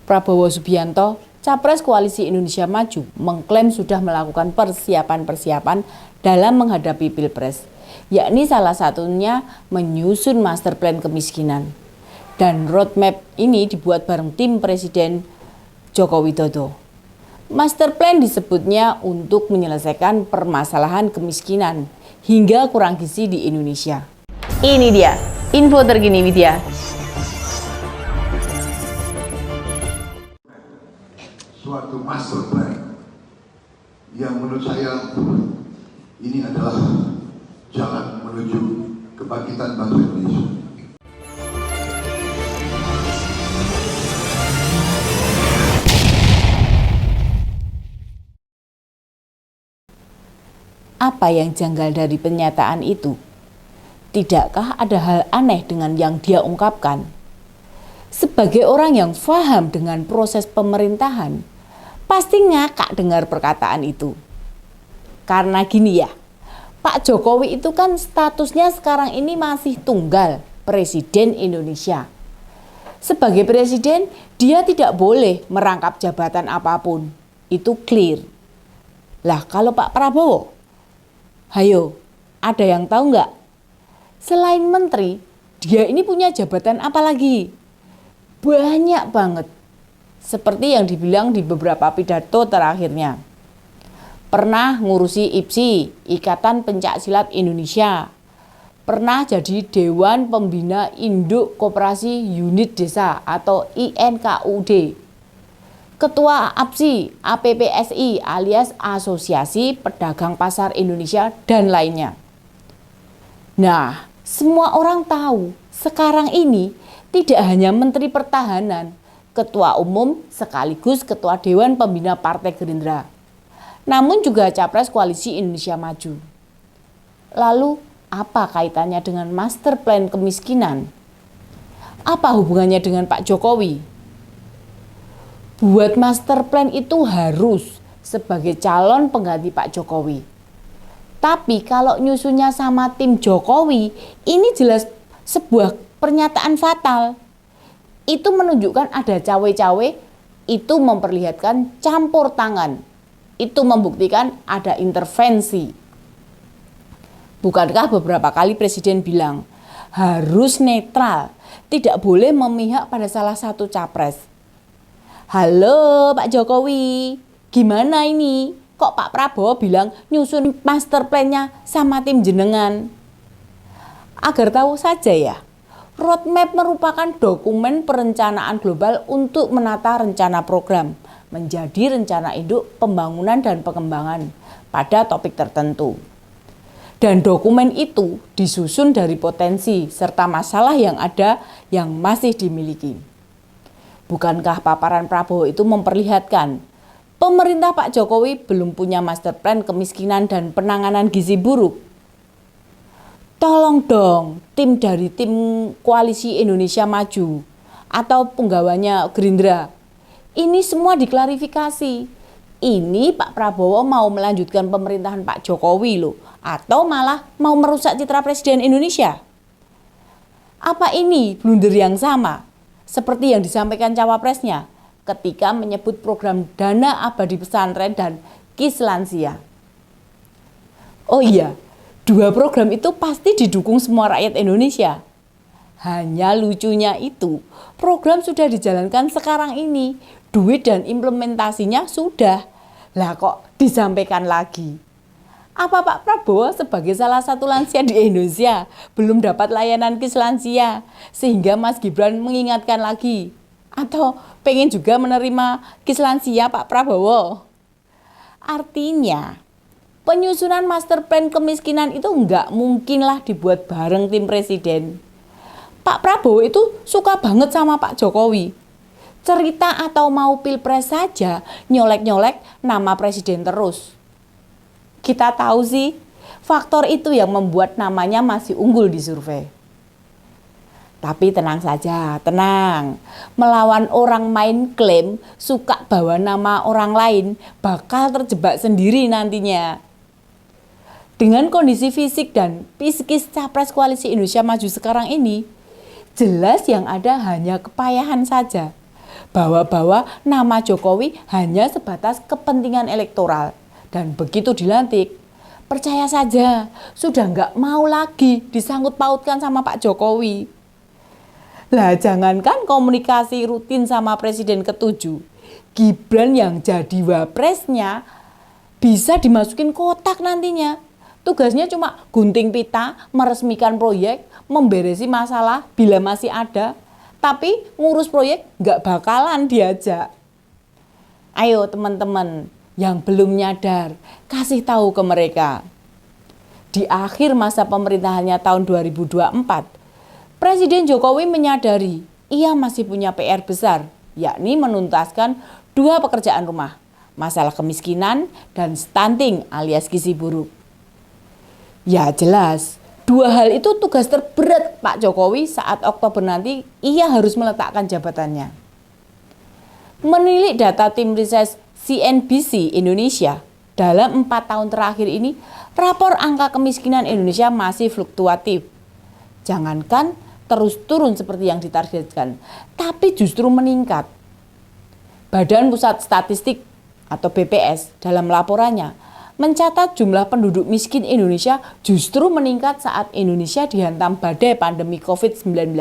Prabowo Subianto, Capres Koalisi Indonesia Maju, mengklaim sudah melakukan persiapan-persiapan dalam menghadapi Pilpres, yakni salah satunya menyusun master plan kemiskinan. Dan roadmap ini dibuat bareng tim Presiden Joko Widodo. Master plan disebutnya untuk menyelesaikan permasalahan kemiskinan hingga kurang gizi di Indonesia. Ini dia info terkini Widya. Suatu master plan yang menurut saya ini adalah jalan menuju kebangkitan bangsa Indonesia. Apa yang janggal dari pernyataan itu? Tidakkah ada hal aneh dengan yang dia ungkapkan? Sebagai orang yang paham dengan proses pemerintahan, pasti ngakak dengar perkataan itu. Karena gini ya, Pak Jokowi itu kan statusnya sekarang ini masih tunggal Presiden Indonesia. Sebagai presiden, dia tidak boleh merangkap jabatan apapun. Itu clear. Lah kalau Pak Prabowo, hayo, ada yang tahu nggak? Selain menteri, dia ini punya jabatan apa lagi? Banyak banget. Seperti yang dibilang di beberapa pidato terakhirnya. Pernah ngurusi IPSI, Ikatan Pencaksilat Indonesia. Pernah jadi Dewan Pembina Induk Koperasi Unit Desa atau INKUD. Ketua APSI, APPSI alias Asosiasi Pedagang Pasar Indonesia dan lainnya. Nah, semua orang tahu sekarang ini tidak hanya Menteri Pertahanan, Ketua Umum sekaligus Ketua Dewan Pembina Partai Gerindra, namun juga Capres Koalisi Indonesia Maju. Lalu, apa kaitannya dengan master plan kemiskinan? Apa hubungannya dengan Pak Jokowi? Buat master plan itu harus sebagai calon pengganti Pak Jokowi. Tapi kalau nyusunnya sama tim Jokowi, ini jelas sebuah pernyataan fatal. Itu menunjukkan ada cawe-cawe, itu memperlihatkan campur tangan. Itu membuktikan ada intervensi. Bukankah beberapa kali Presiden bilang harus netral, tidak boleh memihak pada salah satu capres. Halo Pak Jokowi, gimana ini? Kok Pak Prabowo bilang nyusun master plan-nya sama tim jenengan? Agar tahu saja ya, roadmap merupakan dokumen perencanaan global untuk menata rencana program menjadi rencana induk pembangunan dan pengembangan pada topik tertentu. Dan dokumen itu disusun dari potensi serta masalah yang ada yang masih dimiliki. Bukankah paparan Prabowo itu memperlihatkan pemerintah Pak Jokowi belum punya master plan kemiskinan dan penanganan gizi buruk? Tolong dong tim dari tim Koalisi Indonesia Maju atau penggawanya Gerindra. Ini semua diklarifikasi. Ini Pak Prabowo mau melanjutkan pemerintahan Pak Jokowi loh, atau malah mau merusak citra Presiden Indonesia? Apa ini blunder yang sama seperti yang disampaikan cawapresnya ketika menyebut program dana abadi pesantren dan KIS lansia? Oh iya, dua program itu pasti didukung semua rakyat Indonesia. Hanya lucunya itu, program sudah dijalankan sekarang ini, duit dan implementasinya sudah. Lah kok disampaikan lagi? Apa Pak Prabowo sebagai salah satu lansia di Indonesia belum dapat layanan KIS lansia sehingga Mas Gibran mengingatkan lagi? Atau pengen juga menerima KIS lansia Pak Prabowo? Artinya, penyusunan master plan kemiskinan itu nggak mungkinlah dibuat bareng tim presiden. Pak Prabowo itu suka banget sama Pak Jokowi. Cerita atau mau pilpres saja nyolek-nyolek nama presiden terus. Kita tahu sih, faktor itu yang membuat namanya masih unggul di survei. Tapi tenang saja, tenang. Melawan orang main klaim suka bawa nama orang lain bakal terjebak sendiri nantinya. Dengan kondisi fisik dan psikis Capres Koalisi Indonesia Maju sekarang ini, jelas yang ada hanya kepayahan saja. Bawa-bawa nama Jokowi hanya sebatas kepentingan elektoral. Dan begitu dilantik, percaya saja sudah nggak mau lagi disangkut pautkan sama Pak Jokowi. Lah jangankan komunikasi rutin sama Presiden ke-7, Gibran yang jadi wapresnya bisa dimasukin kotak nantinya. Tugasnya cuma gunting pita, meresmikan proyek, memberesi masalah bila masih ada. Tapi ngurus proyek nggak bakalan diajak. Ayo teman-teman yang belum nyadar, kasih tahu ke mereka. Di akhir masa pemerintahannya tahun 2024, Presiden Jokowi menyadari ia masih punya PR besar, yakni menuntaskan 2 pekerjaan rumah, masalah kemiskinan dan stunting alias gizi buruk. Ya jelas, 2 hal itu tugas terberat Pak Jokowi saat Oktober nanti ia harus meletakkan jabatannya. Menilik data tim riset CNBC Indonesia, dalam 4 tahun terakhir ini, rapor angka kemiskinan Indonesia masih fluktuatif. Jangankan terus turun seperti yang ditargetkan, tapi justru meningkat. Badan Pusat Statistik atau BPS dalam laporannya mencatat jumlah penduduk miskin Indonesia justru meningkat saat Indonesia dihantam badai pandemi COVID-19.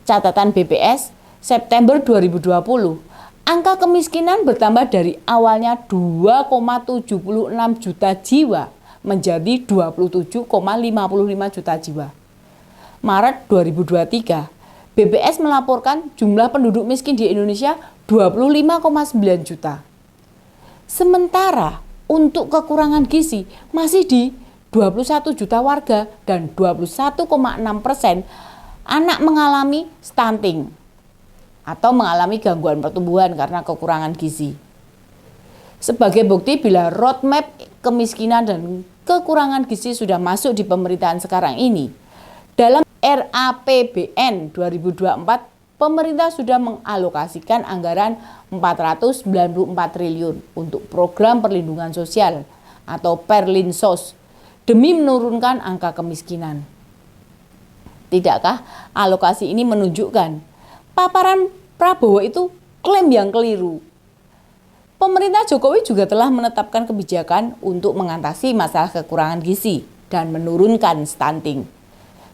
Catatan BPS, September 2020, angka kemiskinan bertambah dari awalnya 2,76 juta jiwa menjadi 27,55 juta jiwa. Maret 2023, BPS melaporkan jumlah penduduk miskin di Indonesia 25,9 juta. Sementara untuk kekurangan gizi masih di 21 juta warga dan 21,6% anak mengalami stunting atau mengalami gangguan pertumbuhan karena kekurangan gizi. Sebagai bukti bila roadmap kemiskinan dan kekurangan gizi sudah masuk di pemerintahan sekarang ini, dalam RAPBN 2024, pemerintah sudah mengalokasikan anggaran 494 triliun untuk program perlindungan sosial atau Perlinsos demi menurunkan angka kemiskinan. Tidakkah alokasi ini menunjukkan paparan Prabowo itu klaim yang keliru? Pemerintah Jokowi juga telah menetapkan kebijakan untuk mengatasi masalah kekurangan gizi dan menurunkan stunting,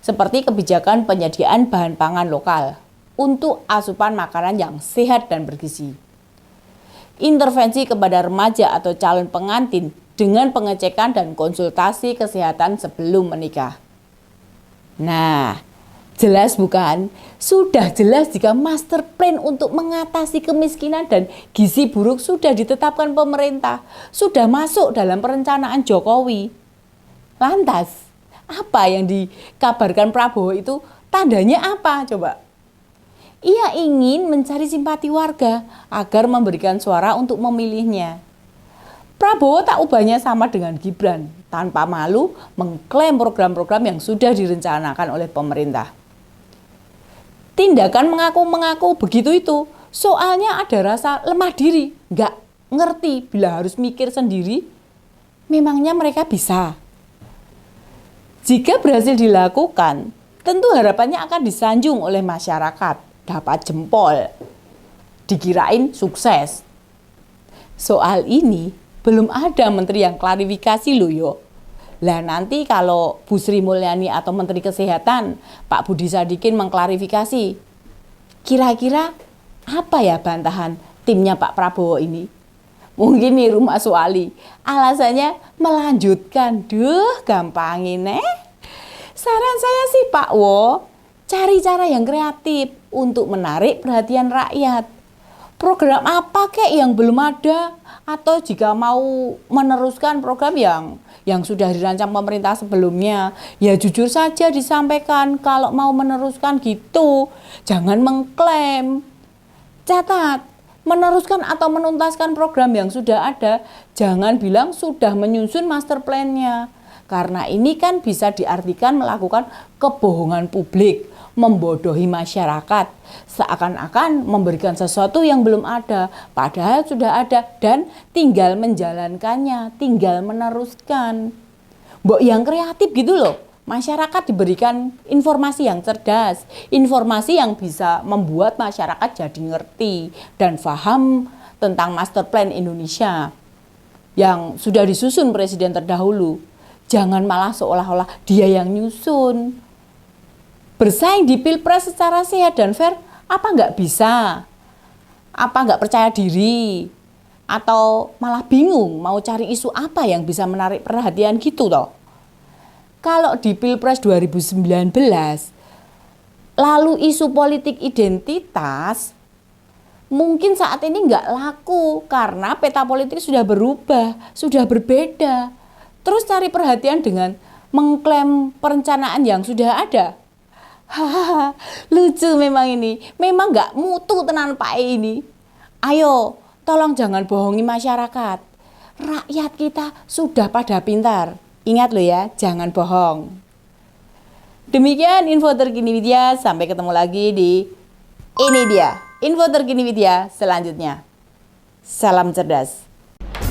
seperti kebijakan penyediaan bahan pangan lokal untuk asupan makanan yang sehat dan bergizi. Intervensi kepada remaja atau calon pengantin dengan pengecekan dan konsultasi kesehatan sebelum menikah. Nah, jelas bukan? Sudah jelas jika master plan untuk mengatasi kemiskinan dan gizi buruk sudah ditetapkan pemerintah, sudah masuk dalam perencanaan Jokowi. Lantas, apa yang dikabarkan Prabowo itu tandanya apa coba? Ia ingin mencari simpati warga agar memberikan suara untuk memilihnya. Prabowo tak ubahnya sama dengan Gibran, tanpa malu mengklaim program-program yang sudah direncanakan oleh pemerintah. Tindakan mengaku-mengaku begitu itu, soalnya ada rasa lemah diri, nggak ngerti bila harus mikir sendiri, memangnya mereka bisa. Jika berhasil dilakukan, tentu harapannya akan disanjung oleh masyarakat, dapat jempol, dikirain sukses. Soal ini belum ada menteri yang klarifikasi loh yo. Lah nanti kalau Bu Sri Mulyani atau Menteri Kesehatan Pak Budi Sadikin mengklarifikasi, kira-kira apa ya bantahan timnya Pak Prabowo ini? Mungkin nih rumah soali, alasannya melanjutkan. Duh, gampangin Saran saya sih Pak Wo, cari cara yang kreatif untuk menarik perhatian rakyat. Program apa kek yang belum ada? Atau jika mau meneruskan program yang sudah dirancang pemerintah sebelumnya, ya jujur saja disampaikan kalau mau meneruskan gitu. Jangan mengklaim. Catat, meneruskan atau menuntaskan program yang sudah ada, jangan bilang sudah menyusun master plan-nya. Karena ini kan bisa diartikan melakukan kebohongan publik, membodohi masyarakat, seakan-akan memberikan sesuatu yang belum ada, padahal sudah ada dan tinggal menjalankannya, tinggal meneruskan. Mbok yang kreatif gitu loh, masyarakat diberikan informasi yang cerdas, informasi yang bisa membuat masyarakat jadi ngerti dan paham tentang master plan Indonesia yang sudah disusun presiden terdahulu. Jangan malah seolah-olah dia yang nyusun. Bersaing di Pilpres secara sehat dan fair, apa nggak bisa? Apa nggak percaya diri? Atau malah bingung mau cari isu apa yang bisa menarik perhatian gitu toh? Kalau di Pilpres 2019, lalu isu politik identitas, mungkin saat ini nggak laku karena peta politik sudah berubah, sudah berbeda. Terus cari perhatian dengan mengklaim perencanaan yang sudah ada. Hahaha, lucu memang ini. Memang nggak mutu tenan Pak ini. Ayo, tolong jangan bohongi masyarakat. Rakyat kita sudah pada pintar. Ingat loh ya, jangan bohong. Demikian info terkini Widya. Sampai ketemu lagi di Ini Dia, info terkini Widya selanjutnya. Salam cerdas.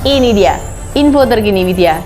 Ini dia, info terkini Widya